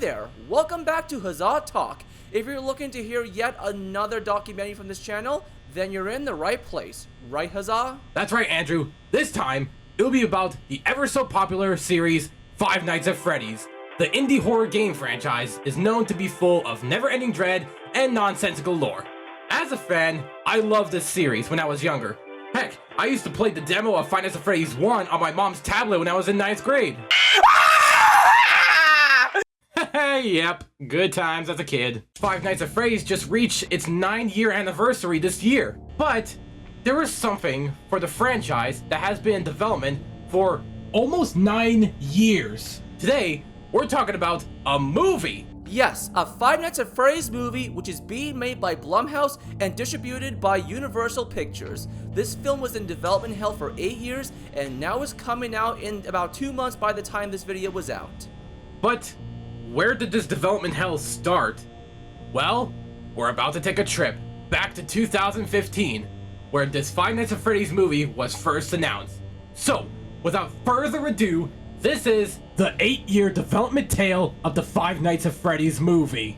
there, welcome back to HAZAH Talk. If you're looking to hear yet another documentary from this channel, then you're in the right place. Right, HAZAH? That's right, Andrew. This time, it'll be about the ever so popular series, Five Nights at Freddy's. The indie horror game franchise is known to be full of never-ending dread and nonsensical lore. As a fan, I loved this series when I was younger. Heck, I used to play the demo of Five Nights at Freddy's 1 on my mom's tablet when I was in 9th grade. Yep, good times as a kid. Five Nights at Freddy's just reached its 9-year anniversary this year. But there is something for the franchise that has been in development for almost 9 years. Today, we're talking about a movie. Yes, a Five Nights at Freddy's movie which is being made by Blumhouse and distributed by Universal Pictures. This film was in development hell for 8 years and now is coming out in about 2 months by the time this video was out. But where did this development hell start? Well, we're about to take a trip back to 2015, where this Five Nights at Freddy's movie was first announced. So, without further ado, this is the 8-year development tale of the Five Nights at Freddy's movie.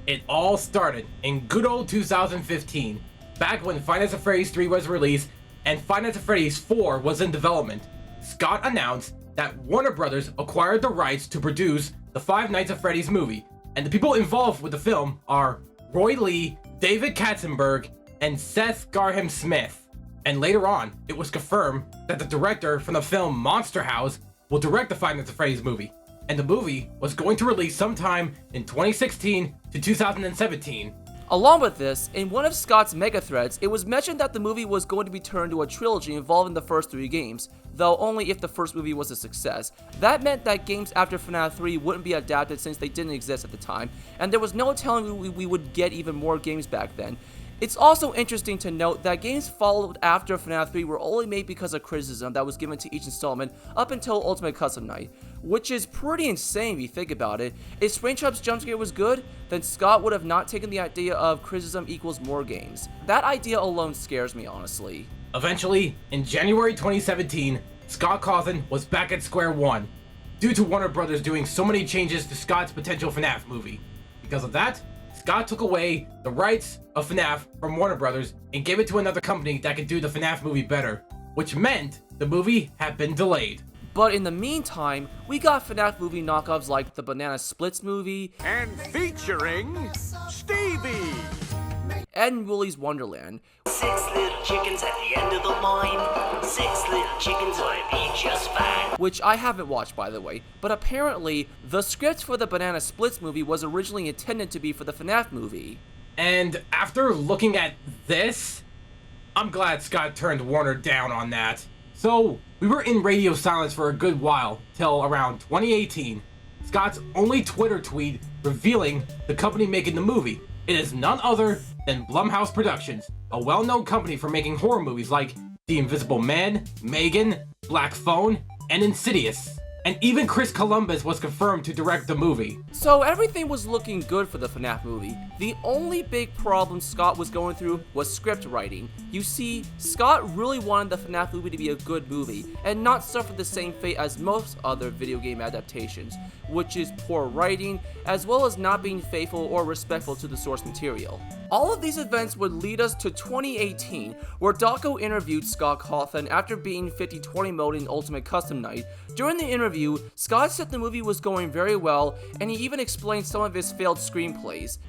It all started in good old 2015, back when Five Nights at Freddy's 3 was released and Five Nights at Freddy's 4 was in development. Scott announced that Warner Brothers acquired the rights to produce the Five Nights at Freddy's movie, and the people involved with the film are Roy Lee, David Katzenberg, and Seth Garham-Smith. And later on, it was confirmed that the director from the film Monster House will direct the Five Nights at Freddy's movie, and the movie was going to release sometime in 2016 to 2017. Along with this, in one of Scott's mega threads, it was mentioned that the movie was going to be turned into a trilogy involving the first 3 games, though only if the first movie was a success. That meant that games after FNAF 3 wouldn't be adapted since they didn't exist at the time, and there was no telling we would get even more games back then. It's also interesting to note that games followed after FNAF 3 were only made because of criticism that was given to each installment up until Ultimate Custom Night, which is pretty insane if you think about it. If Springtrap's jumpscare was good, then Scott would have not taken the idea of criticism equals more games. That idea alone scares me, honestly. Eventually, in January 2017, Scott Cawthon was back at square one, due to Warner Brothers doing so many changes to Scott's potential FNAF movie. Because of that, Scott took away the rights of FNAF from Warner Brothers and gave it to another company that could do the FNAF movie better, which meant the movie had been delayed. But in the meantime, we got FNAF movie knockoffs like the Banana Splits movie, and featuring Stevie and Willy's Wonderland. 6 little chickens at the end of the line. 6 little chickens will be just fine. Which I haven't watched, by the way, but apparently the script for the Banana Splits movie was originally intended to be for the FNAF movie. And after looking at this, I'm glad Scott turned Warner down on that. So, we were in radio silence for a good while, till around 2018. Scott's only Twitter tweet revealing the company making the movie. It is none other than Blumhouse Productions, a well-known company for making horror movies like The Invisible Man, Megan, Black Phone, and Insidious. And even Chris Columbus was confirmed to direct the movie. So everything was looking good for the FNAF movie. The only big problem Scott was going through was script writing. You see, Scott really wanted the FNAF movie to be a good movie, and not suffer the same fate as most other video game adaptations, which is poor writing, as well as not being faithful or respectful to the source material. All of these events would lead us to 2018, where Daco interviewed Scott Cawthon after beating 50-20 mode in Ultimate Custom Night. During the interview, Scott said the movie was going very well, and he even explained some of his failed screenplays.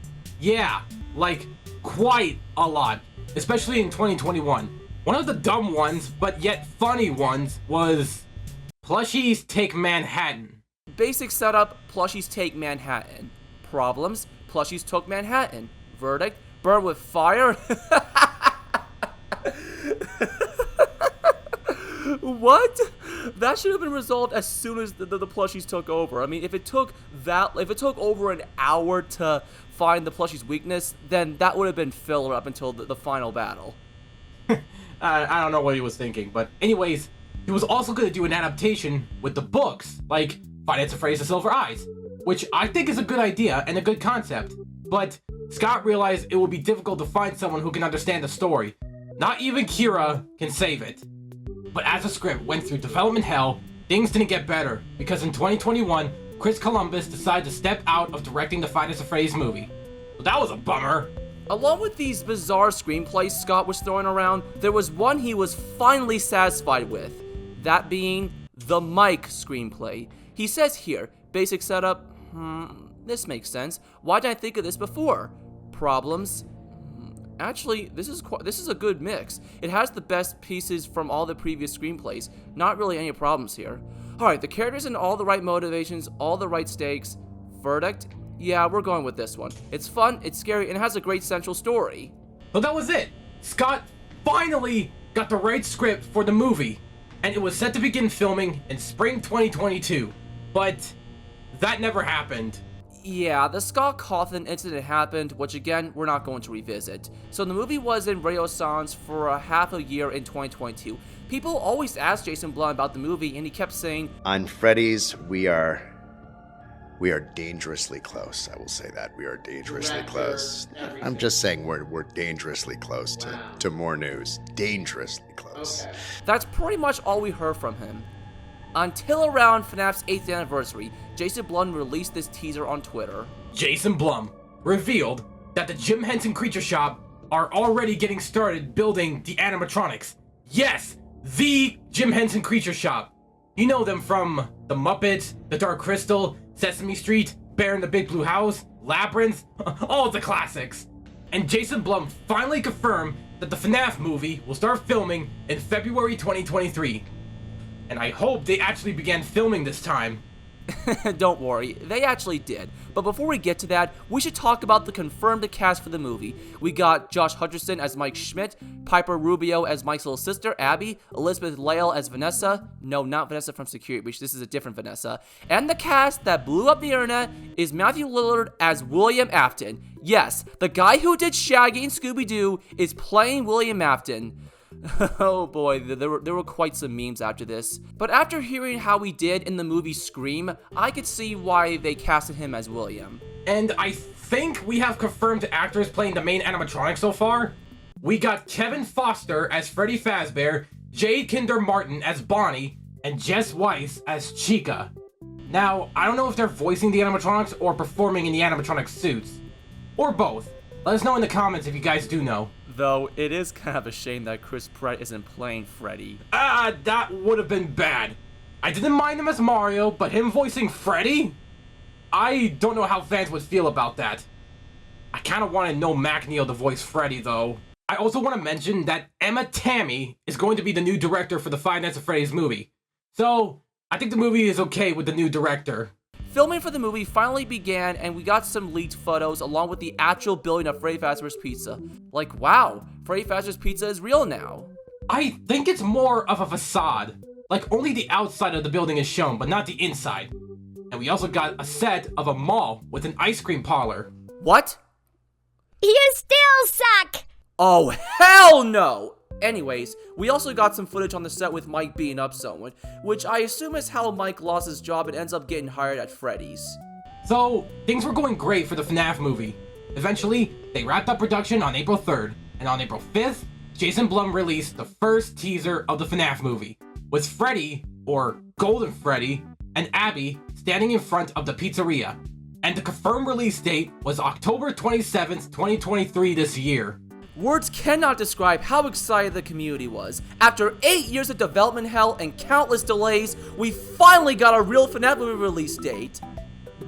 Yeah, like, quite a lot, especially in 2021. One of the dumb ones, but yet funny ones, was Plushies Take Manhattan. Basic setup, Plushies take Manhattan. Problems, Plushies took Manhattan. Verdict, burn with fire. What? That should have been resolved as soon as the plushies took over. I mean, if it took over an hour to find the plushie's weakness, then that would have been filler up until the final battle. I don't know what he was thinking, but anyways, he was also going to do an adaptation with the books, like Five Nights at Freddy's: The Silver Eyes, which I think is a good idea and a good concept, but Scott realized it would be difficult to find someone who can understand the story. Not even Kira can save it. But as the script went through development hell, things didn't get better, because in 2021, Chris Columbus decided to step out of directing the Five Nights at Freddy's movie. So that was a bummer. Along with these bizarre screenplays Scott was throwing around, there was one he was finally satisfied with. That being the Mike screenplay. He says here, basic setup, this makes sense. Why didn't I think of this before? Problems? Actually, this is a good mix. It has the best pieces from all the previous screenplays. Not really any problems here. Alright, the characters and all the right motivations, all the right stakes. Verdict? Yeah, we're going with this one. It's fun, it's scary, and it has a great central story. So that was it. Scott finally got the right script for the movie, and it was set to begin filming in spring 2022. But that never happened. Yeah, the Scott Cawthon incident happened, which again, we're not going to revisit. So the movie was in radio silence for a half a year in 2022. People always asked Jason Blum about the movie, and he kept saying, On Freddy's, we are dangerously close. I will say that. We are dangerously close. I'm just saying we're dangerously close to more news. Dangerously close. Okay. That's pretty much all we heard from him. Until around FNAF's 8th anniversary, Jason Blum released this teaser on Twitter. Jason Blum revealed that the Jim Henson Creature Shop are already getting started building the animatronics. Yes, the Jim Henson Creature Shop. You know them from The Muppets, The Dark Crystal, Sesame Street, Bear in the Big Blue House, Labyrinth, all the classics. And Jason Blum finally confirmed that the FNAF movie will start filming in February 2023. And I hope they actually began filming this time. Don't worry, they actually did. But before we get to that, we should talk about the confirmed cast for the movie. We got Josh Hutcherson as Mike Schmidt, Piper Rubio as Mike's little sister, Abby, Elizabeth Lael as Vanessa. No, not Vanessa from Security Breach, this is a different Vanessa. And the cast that blew up the internet is Matthew Lillard as William Afton. Yes, the guy who did Shaggy and Scooby-Doo is playing William Afton. Oh boy, there were quite some memes after this. But after hearing how he did in the movie Scream, I could see why they casted him as William. And I think we have confirmed actors playing the main animatronic so far. We got Kevin Foster as Freddy Fazbear, Jade Kinder Martin as Bonnie, and Jess Weiss as Chica. Now, I don't know if they're voicing the animatronics or performing in the animatronic suits. Or both. Let us know in the comments if you guys do know. Though, it is kind of a shame that Chris Pratt isn't playing Freddy. That would have been bad. I didn't mind him as Mario, but him voicing Freddy? I don't know how fans would feel about that. I kind of wanted Noel McNeil to voice Freddy, though. I also want to mention that Emma Tammy is going to be the new director for the Five Nights at Freddy's movie. So, I think the movie is okay with the new director. Filming for the movie finally began, and we got some leaked photos along with the actual building of Freddy Fazbear's Pizza. Like, wow, Freddy Fazbear's Pizza is real now. I think it's more of a facade. Like, only the outside of the building is shown, but not the inside. And we also got a set of a mall with an ice cream parlor. What? You still suck! Oh, hell no! Anyways, we also got some footage on the set with Mike beating up someone, which I assume is how Mike lost his job and ends up getting hired at Freddy's. So, things were going great for the FNAF movie. Eventually, they wrapped up production on April 3rd, and on April 5th, Jason Blum released the first teaser of the FNAF movie, with Freddy, or Golden Freddy, and Abby standing in front of the pizzeria. And the confirmed release date was October 27th, 2023 this year. Words cannot describe how excited the community was. After 8 years of development hell and countless delays, we finally got a real FNAF movie release date.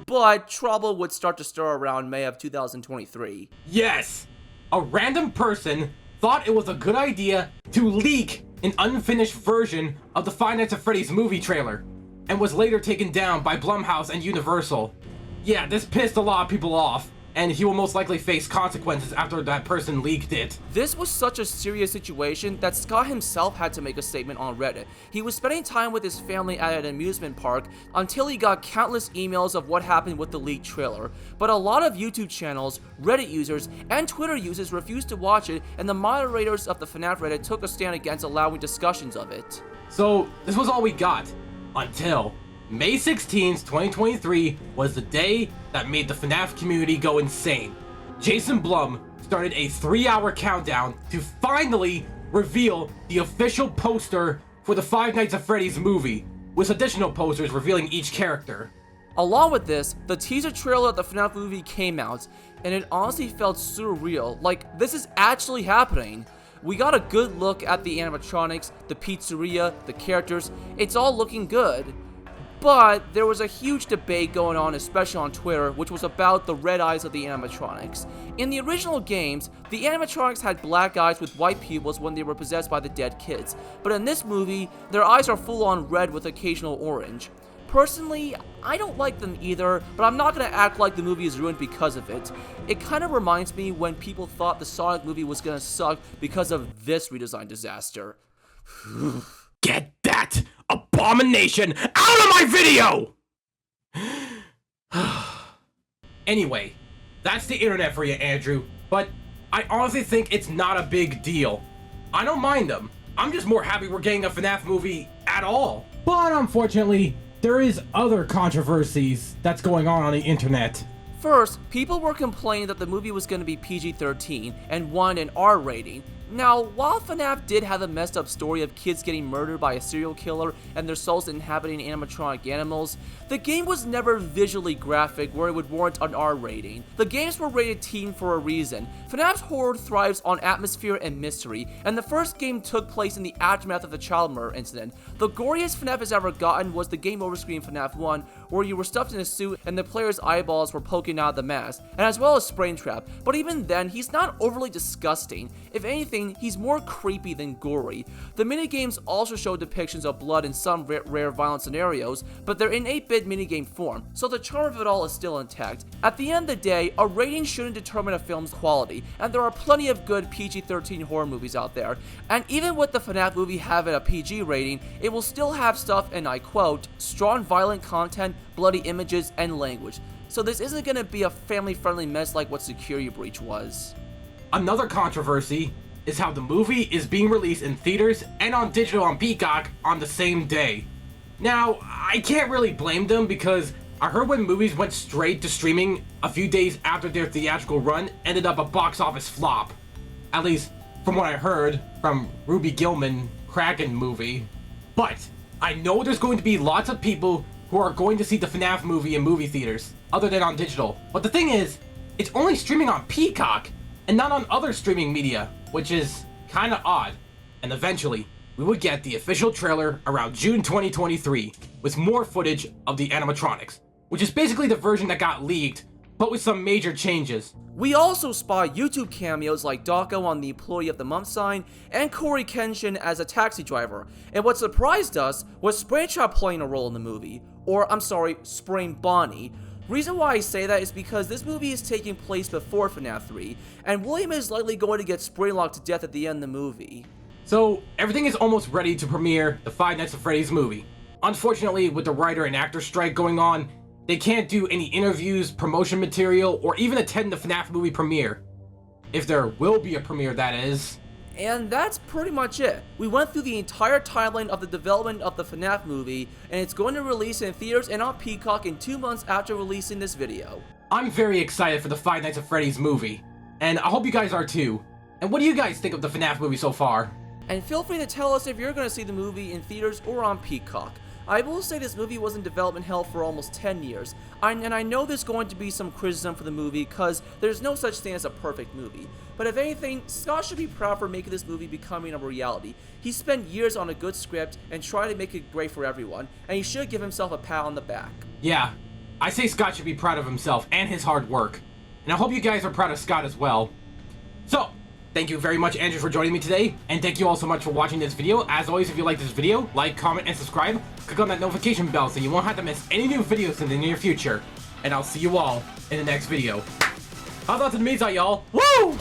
But trouble would start to stir around May of 2023. Yes! A random person thought it was a good idea to leak an unfinished version of the Five Nights at Freddy's movie trailer, and was later taken down by Blumhouse and Universal. Yeah, this pissed a lot of people off, and he will most likely face consequences after that person leaked it. This was such a serious situation that Scott himself had to make a statement on Reddit. He was spending time with his family at an amusement park until he got countless emails of what happened with the leaked trailer. But a lot of YouTube channels, Reddit users, and Twitter users refused to watch it, and the moderators of the FNAF Reddit took a stand against allowing discussions of it. So, this was all we got. Until May 16th, 2023 was the day that made the FNAF community go insane. Jason Blum started a 3-hour countdown to finally reveal the official poster for the Five Nights at Freddy's movie, with additional posters revealing each character. Along with this, the teaser trailer of the FNAF movie came out, and it honestly felt surreal, like this is actually happening. We got a good look at the animatronics, the pizzeria, the characters, it's all looking good. But there was a huge debate going on, especially on Twitter, which was about the red eyes of the animatronics. In the original games, the animatronics had black eyes with white pupils when they were possessed by the dead kids, but in this movie, their eyes are full-on red with occasional orange. Personally, I don't like them either, but I'm not gonna act like the movie is ruined because of it. It kind of reminds me when people thought the Sonic movie was gonna suck because of this redesign disaster. Get that abomination out of my video! Anyway, that's the internet for you, Andrew, but I honestly think it's not a big deal. I don't mind them. I'm just more happy we're getting a FNAF movie at all. But unfortunately, there is other controversies that's going on the internet. First, people were complaining that the movie was going to be PG-13 and wanted an R rating. Now, while FNAF did have a messed up story of kids getting murdered by a serial killer and their souls inhabiting animatronic animals, the game was never visually graphic where it would warrant an R rating. The games were rated teen for a reason. FNAF's horror thrives on atmosphere and mystery, and the first game took place in the aftermath of the child murder incident. The goriest FNAF has ever gotten was the game over screen FNAF 1, where you were stuffed in a suit and the player's eyeballs were poking out of the mask, and as well as Springtrap, but even then, he's not overly disgusting. If anything, he's more creepy than gory. The minigames also show depictions of blood in some rare violent scenarios, but they're in 8-bit minigame form, so the charm of it all is still intact. At the end of the day, a rating shouldn't determine a film's quality, and there are plenty of good PG-13 horror movies out there, and even with the FNAF movie having a PG rating, it will still have stuff, and I quote, strong violent content, bloody images, and language. So this isn't gonna be a family-friendly mess like what Security Breach was. Another controversy is how the movie is being released in theaters and on digital on Peacock on the same day. Now, I can't really blame them because I heard when movies went straight to streaming a few days after their theatrical run ended up a box office flop. At least from what I heard from Ruby Gillman Kraken movie. But I know there's going to be lots of people who are going to see the FNAF movie in movie theaters other than on digital. But the thing is, it's only streaming on Peacock and not on other streaming media, which is kinda odd. And eventually, we would get the official trailer around June 2023 with more footage of the animatronics, which is basically the version that got leaked, but with some major changes. We also spot YouTube cameos like Dako on the Employee of the Month sign and Corey Kenshin as a taxi driver, and what surprised us was Springtrap playing a role in the movie, or I'm sorry, Spring Bonnie. Reason why I say that is because this movie is taking place before FNAF 3, and William is likely going to get Springlocked to death at the end of the movie. So, everything is almost ready to premiere the Five Nights at Freddy's movie. Unfortunately, with the writer and actor strike going on, they can't do any interviews, promotion material, or even attend the FNAF movie premiere. If there will be a premiere, that is. And that's pretty much it. We went through the entire timeline of the development of the FNAF movie, and it's going to release in theaters and on Peacock in 2 months after releasing this video. I'm very excited for the Five Nights at Freddy's movie, and I hope you guys are too. And what do you guys think of the FNAF movie so far? And feel free to tell us if you're going to see the movie in theaters or on Peacock. I will say this movie was in development hell for almost 10 years, and I know there's going to be some criticism for the movie because there's no such thing as a perfect movie. But if anything, Scott should be proud for making this movie becoming a reality. He spent years on a good script and tried to make it great for everyone, and he should give himself a pat on the back. Yeah, I say Scott should be proud of himself and his hard work, and I hope you guys are proud of Scott as well. So, thank you very much, Andrew, for joining me today, and thank you all so much for watching this video. As always, if you like this video, like, comment, and subscribe. Click on that notification bell so you won't have to miss any new videos in the near future. And I'll see you all in the next video. How's that to the means, y'all? Woo!